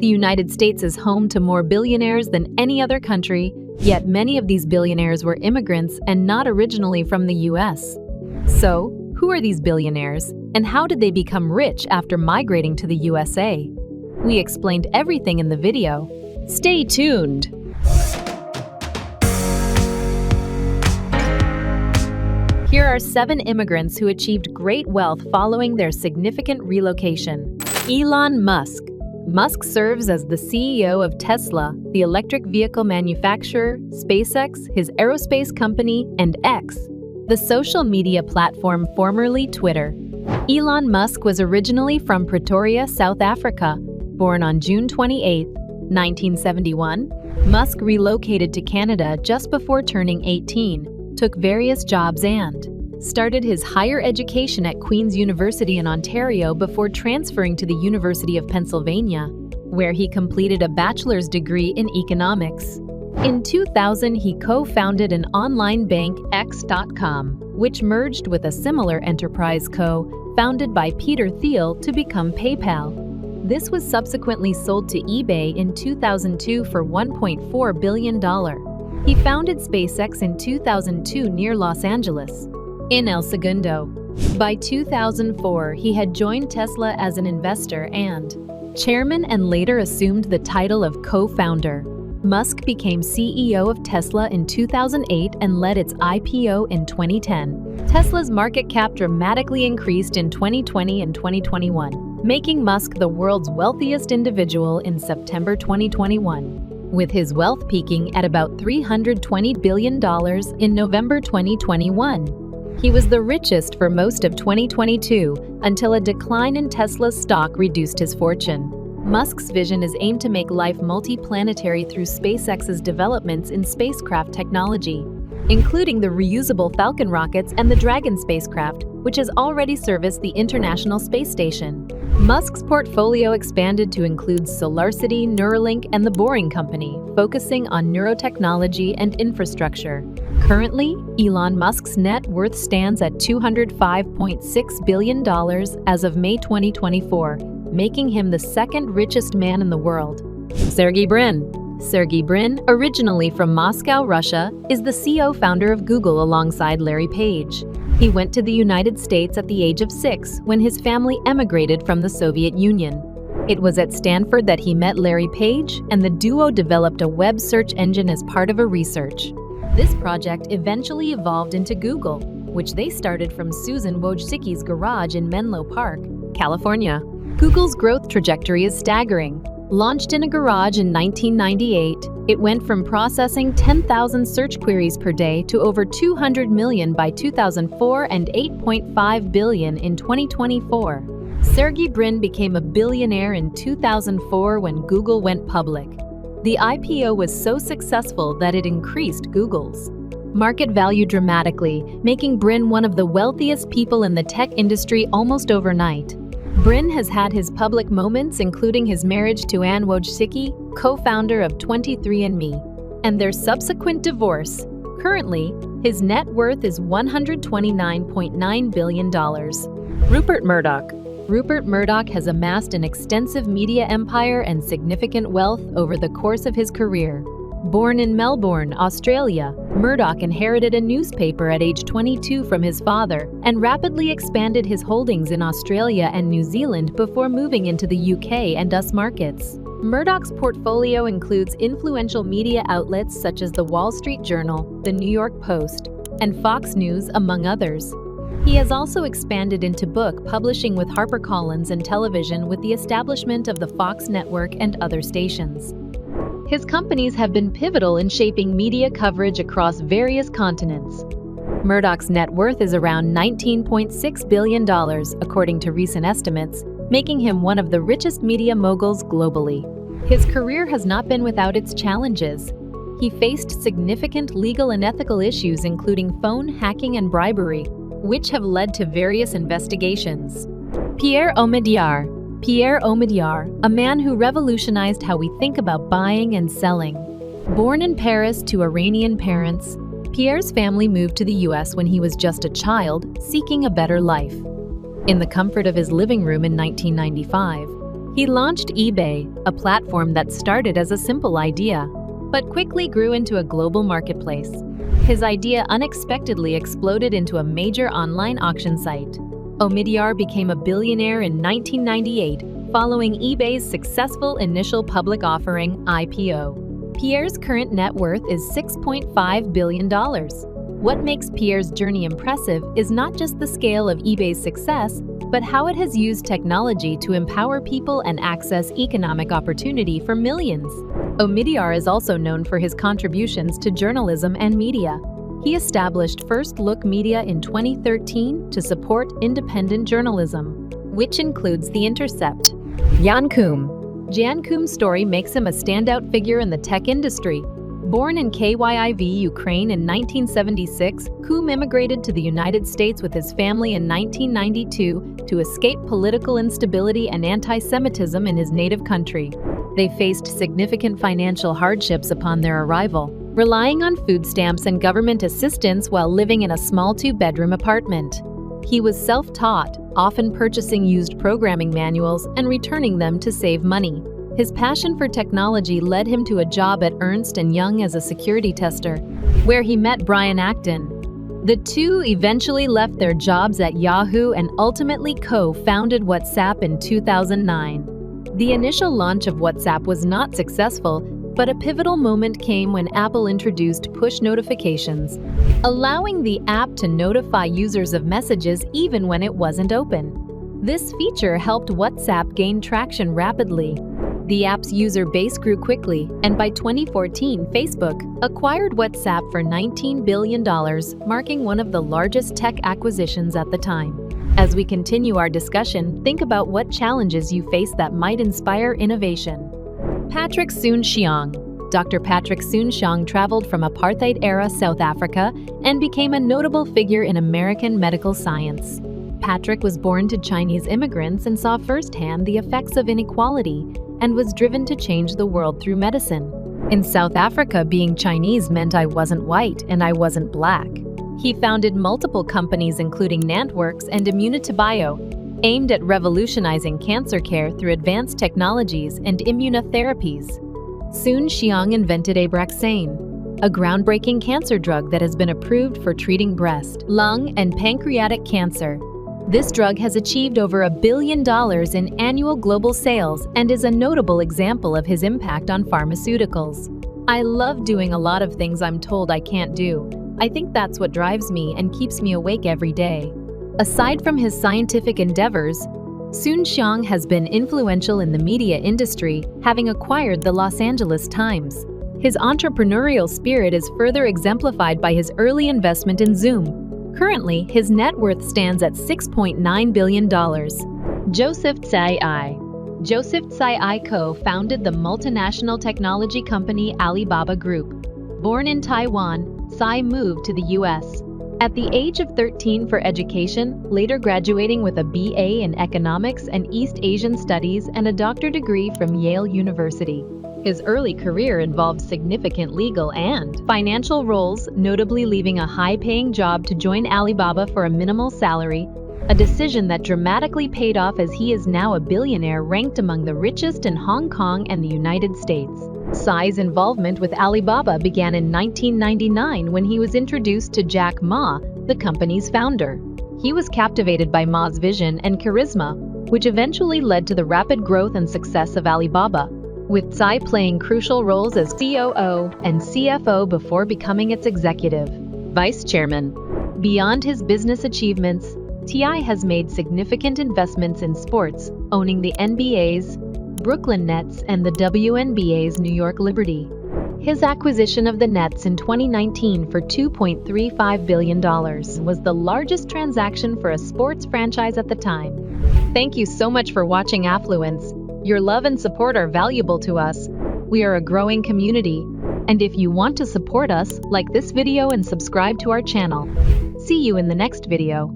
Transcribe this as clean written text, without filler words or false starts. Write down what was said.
The United States is home to more billionaires than any other country, yet many of these billionaires were immigrants and not originally from the US. So, who are these billionaires, and how did they become rich after migrating to the USA? We explained everything in the video. Stay tuned! Here are 7 immigrants who achieved great wealth following their significant relocation. Elon Musk. Musk serves as the CEO of Tesla, the electric vehicle manufacturer, SpaceX, his aerospace company, and X, the social media platform formerly Twitter. Elon Musk was originally from Pretoria, South Africa. Born on June 28, 1971, Musk relocated to Canada just before turning 18, took various jobs and started his higher education at Queen's University in Ontario before transferring to the University of Pennsylvania, where he completed a bachelor's degree in economics. In 2000, he co-founded an online bank, X.com, which merged with a similar enterprise founded by Peter Thiel to become PayPal. This was subsequently sold to eBay in 2002 for $1.4 billion. He founded SpaceX in 2002 near Los Angeles, in El Segundo. By 2004, he had joined Tesla as an investor and chairman and later assumed the title of co-founder. Musk became CEO of Tesla in 2008 and led its IPO in 2010. Tesla's market cap dramatically increased in 2020 and 2021, making Musk the world's wealthiest individual in September 2021, with his wealth peaking at about $320 billion in November 2021. He was the richest for most of 2022 until a decline in Tesla's stock reduced his fortune. Musk's vision is aimed to make life multi-planetary through SpaceX's developments in spacecraft technology, including the reusable Falcon rockets and the Dragon spacecraft, which has already serviced the International Space Station. Musk's portfolio expanded to include SolarCity, Neuralink, and The Boring Company, focusing on neurotechnology and infrastructure. Currently, Elon Musk's net worth stands at $205.6 billion as of May 2024, making him the second richest man in the world. Sergey Brin. Sergey Brin, originally from Moscow, Russia, is the CEO-founder of Google alongside Larry Page. He went to the United States at the age of 6 when his family emigrated from the Soviet Union. It was at Stanford that he met Larry Page, and the duo developed a web search engine as part of a research. This project eventually evolved into Google, which they started from Susan Wojcicki's garage in Menlo Park, California. Google's growth trajectory is staggering. Launched in a garage in 1998, it went from processing 10,000 search queries per day to over 200 million by 2004 and 8.5 billion in 2024. Sergey Brin became a billionaire in 2004 when Google went public. The IPO was so successful that it increased Google's market value dramatically, making Brin one of the wealthiest people in the tech industry almost overnight. Brin has had his public moments, including his marriage to Anne Wojcicki, co-founder of 23andMe, and their subsequent divorce. Currently, his net worth is $129.9 billion. Rupert Murdoch. Rupert Murdoch has amassed an extensive media empire and significant wealth over the course of his career. Born in Melbourne, Australia, Murdoch inherited a newspaper at age 22 from his father and rapidly expanded his holdings in Australia and New Zealand before moving into the UK and US markets. Murdoch's portfolio includes influential media outlets such as The Wall Street Journal, The New York Post, and Fox News, among others. He has also expanded into book publishing with HarperCollins and television with the establishment of the Fox network and other stations. His companies have been pivotal in shaping media coverage across various continents. Murdoch's net worth is around $19.6 billion, according to recent estimates, making him one of the richest media moguls globally. His career has not been without its challenges. He faced significant legal and ethical issues, including phone hacking and bribery, which have led to various investigations. Pierre Omidyar. Pierre Omidyar, a man who revolutionized how we think about buying and selling. Born in Paris to Iranian parents, Pierre's family moved to the US when he was just a child, seeking a better life. In the comfort of his living room in 1995, He launched eBay, a platform that started as a simple idea, but quickly grew into a global marketplace. His idea unexpectedly exploded into a major online auction site. Omidyar became a billionaire in 1998, following eBay's successful initial public offering (IPO). Pierre's current net worth is $6.5 billion. What makes Pierre's journey impressive is not just the scale of eBay's success, but how it has used technology to empower people and access economic opportunity for millions. Omidyar is also known for his contributions to journalism and media. He established First Look Media in 2013 to support independent journalism, which includes The Intercept. Koum's story makes him a standout figure in the tech industry. Born in Kyiv, Ukraine in 1976, Koum immigrated to the United States with his family in 1992 to escape political instability and anti-Semitism in his native country. They faced significant financial hardships upon their arrival, relying on food stamps and government assistance while living in a small two-bedroom apartment. He was self-taught, often purchasing used programming manuals and returning them to save money. His passion for technology led him to a job at Ernst & Young as a security tester, where he met Brian Acton. The two eventually left their jobs at Yahoo and ultimately co-founded WhatsApp in 2009. The initial launch of WhatsApp was not successful, but a pivotal moment came when Apple introduced push notifications, allowing the app to notify users of messages even when it wasn't open. This feature helped WhatsApp gain traction rapidly. The app's user base grew quickly, and by 2014, Facebook acquired WhatsApp for $19 billion, marking one of the largest tech acquisitions at the time. As we continue our discussion, think about what challenges you face that might inspire innovation. Patrick Soon-Shiong. Dr. Patrick Soon-Shiong traveled from apartheid-era South Africa and became a notable figure in American medical science. Patrick was born to Chinese immigrants and saw firsthand the effects of inequality and was driven to change the world through medicine. In South Africa, being Chinese meant I wasn't white and I wasn't black. He founded multiple companies including NantWorks and ImmunityBio, aimed at revolutionizing cancer care through advanced technologies and immunotherapies. Soon-Shiong invented Abraxane, a groundbreaking cancer drug that has been approved for treating breast, lung, and pancreatic cancer. This drug has achieved over $1 billion in annual global sales and is a notable example of his impact on pharmaceuticals. I love doing a lot of things I'm told I can't do. I think that's what drives me and keeps me awake every day. Aside from his scientific endeavors, Soon-Shiong has been influential in the media industry, having acquired the Los Angeles Times. His entrepreneurial spirit is further exemplified by his early investment in Zoom. Currently, his net worth stands at $6.9 billion. Joseph Tsai co-founded the multinational technology company Alibaba Group. Born in Taiwan, Tsai moved to the U.S. at the age of 13 for education, later graduating with a BA in Economics and East Asian Studies and a doctorate degree from Yale University. His early career involved significant legal and financial roles, notably leaving a high-paying job to join Alibaba for a minimal salary, a decision that dramatically paid off as he is now a billionaire ranked among the richest in Hong Kong and the United States. Tsai's involvement with Alibaba began in 1999 when he was introduced to Jack Ma, the company's founder. He was captivated by Ma's vision and charisma, which eventually led to the rapid growth and success of Alibaba, with Tsai playing crucial roles as COO and CFO before becoming its executive vice chairman. Beyond his business achievements, Tsai has made significant investments in sports, owning the NBA's Brooklyn Nets and the WNBA's New York Liberty. His acquisition of the Nets in 2019 for $2.35 billion was the largest transaction for a sports franchise at the time. Thank you so much for watching Affluence. Your love and support are valuable to us. We are a growing community, and if you want to support us, like this video and subscribe to our channel. See you in the next video.